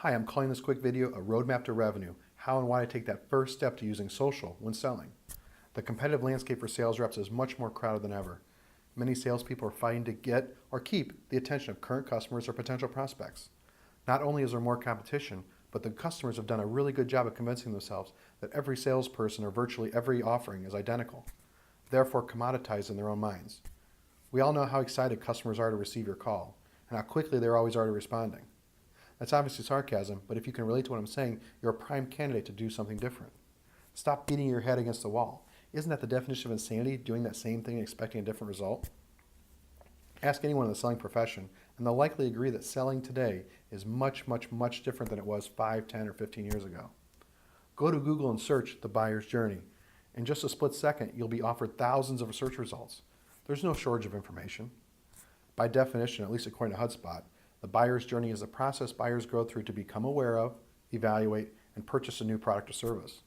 Hi, I'm calling this quick video a roadmap to revenue, how and why to take that first step to using social when selling. The competitive landscape for sales reps is much more crowded than ever. Many salespeople are fighting to get or keep the attention of current customers or potential prospects. Not only is there more competition, but the customers have done a really good job of convincing themselves that every salesperson or virtually every offering is identical, therefore commoditized in their own minds. We all know how excited customers are to receive your call, and how quickly they always are to responding. That's obviously sarcasm, but if you can relate to what I'm saying, you're a prime candidate to do something different. Stop beating your head against the wall. Isn't that the definition of insanity, doing that same thing and expecting a different result? Ask anyone in the selling profession, and they'll likely agree that selling today is much, much, much different than it was 5, 10, or 15 years ago. Go to Google and search the buyer's journey. In just a split second, you'll be offered thousands of search results. There's no shortage of information. By definition, at least according to HubSpot, the buyer's journey is a process buyers go through to become aware of, evaluate, and purchase a new product or service.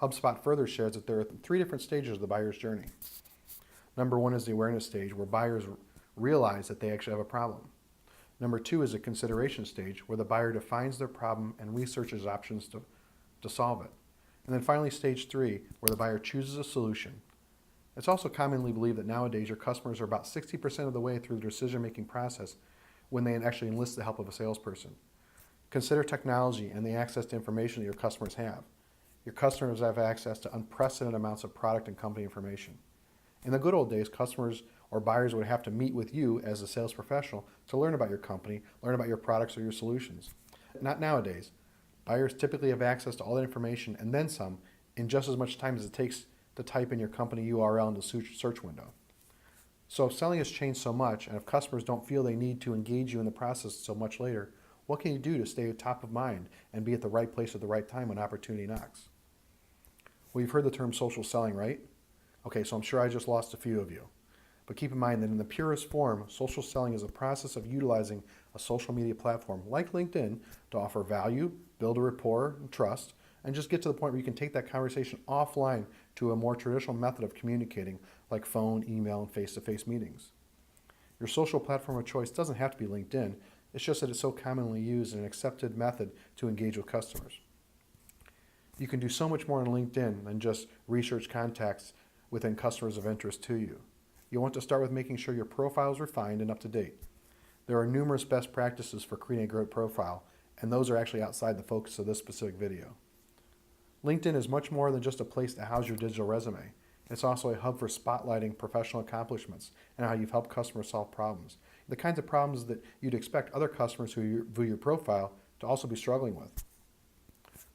HubSpot further shares that there are 3 different stages of the buyer's journey. Number 1 is the awareness stage, where buyers realize that they actually have a problem. Number 2 is a consideration stage, where the buyer defines their problem and researches options to solve it. And then finally, stage 3, where the buyer chooses a solution. It's also commonly believed that nowadays your customers are about 60% of the way through the decision-making process when they actually enlist the help of a salesperson. Consider technology and the access to information that your customers have. Your customers have access to unprecedented amounts of product and company information. In the good old days, customers or buyers would have to meet with you as a sales professional to learn about your company, learn about your products or your solutions. Not nowadays. Buyers typically have access to all that information and then some in just as much time as it takes to type in your company URL in the search window. So if selling has changed so much, and if customers don't feel they need to engage you in the process so much later, what can you do to stay top of mind and be at the right place at the right time when opportunity knocks? Well, you've heard the term social selling, right? Okay, so I'm sure I just lost a few of you. But keep in mind that in the purest form, social selling is a process of utilizing a social media platform like LinkedIn to offer value, build a rapport and trust, and just get to the point where you can take that conversation offline to a more traditional method of communicating like phone, email, and face-to-face meetings. Your social platform of choice doesn't have to be LinkedIn, it's just that it's so commonly used and an accepted method to engage with customers. You can do so much more on LinkedIn than just research contacts within customers of interest to you. You'll want to start with making sure your profile is refined and up to date. There are numerous best practices for creating a great profile, and those are actually outside the focus of this specific video. LinkedIn is much more than just a place to house your digital resume. It's also a hub for spotlighting professional accomplishments and how you've helped customers solve problems. The kinds of problems that you'd expect other customers who view your profile to also be struggling with.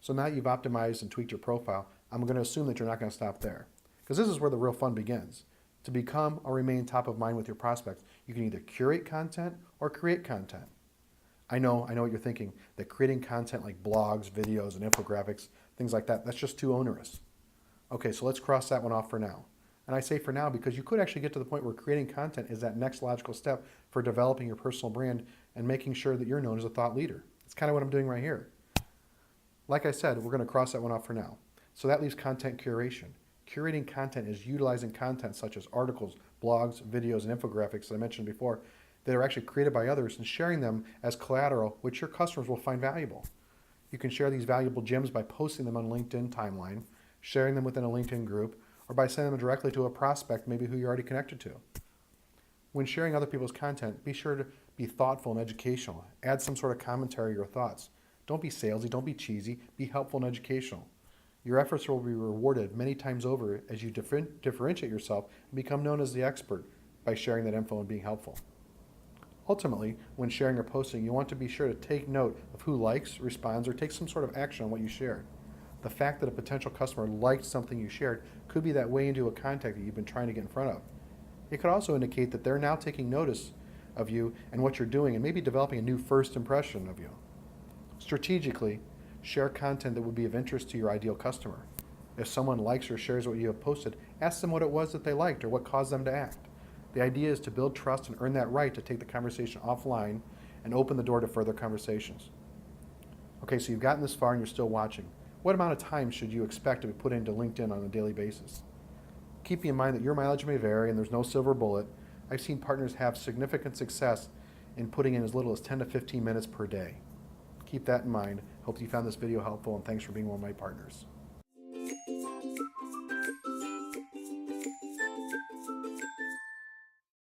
So now you've optimized and tweaked your profile, I'm going to assume that you're not going to stop there. Because this is where the real fun begins. To become or remain top of mind with your prospects, you can either curate content or create content. I know what you're thinking, that creating content like blogs, videos, and infographics, things like that, that's just too onerous. Okay, so let's cross that one off for now. And I say for now because you could actually get to the point where creating content is that next logical step for developing your personal brand and making sure that you're known as a thought leader. It's kind of what I'm doing right here. Like I said, we're going to cross that one off for now. So that leaves content curation. Curating content is utilizing content such as articles, blogs, videos, and infographics that I mentioned before that are actually created by others and sharing them as collateral which your customers will find valuable. You can share these valuable gems by posting them on LinkedIn timeline, sharing them within a LinkedIn group, or by sending them directly to a prospect, maybe who you're already connected to. When sharing other people's content, be sure to be thoughtful and educational. Add some sort of commentary or thoughts. Don't be salesy, don't be cheesy, be helpful and educational. Your efforts will be rewarded many times over as you differentiate yourself and become known as the expert by sharing that info and being helpful. Ultimately, when sharing or posting, you want to be sure to take note of who likes, responds, or takes some sort of action on what you shared. The fact that a potential customer liked something you shared could be that way into a contact that you've been trying to get in front of. It could also indicate that they're now taking notice of you and what you're doing and maybe developing a new first impression of you. Strategically, share content that would be of interest to your ideal customer. If someone likes or shares what you have posted, ask them what it was that they liked or what caused them to act. The idea is to build trust and earn that right to take the conversation offline and open the door to further conversations. Okay, so you've gotten this far and you're still watching. What amount of time should you expect to be put into LinkedIn on a daily basis? Keeping in mind that your mileage may vary and there's no silver bullet, I've seen partners have significant success in putting in as little as 10 to 15 minutes per day. Keep that in mind. Hope you found this video helpful, and thanks for being one of my partners.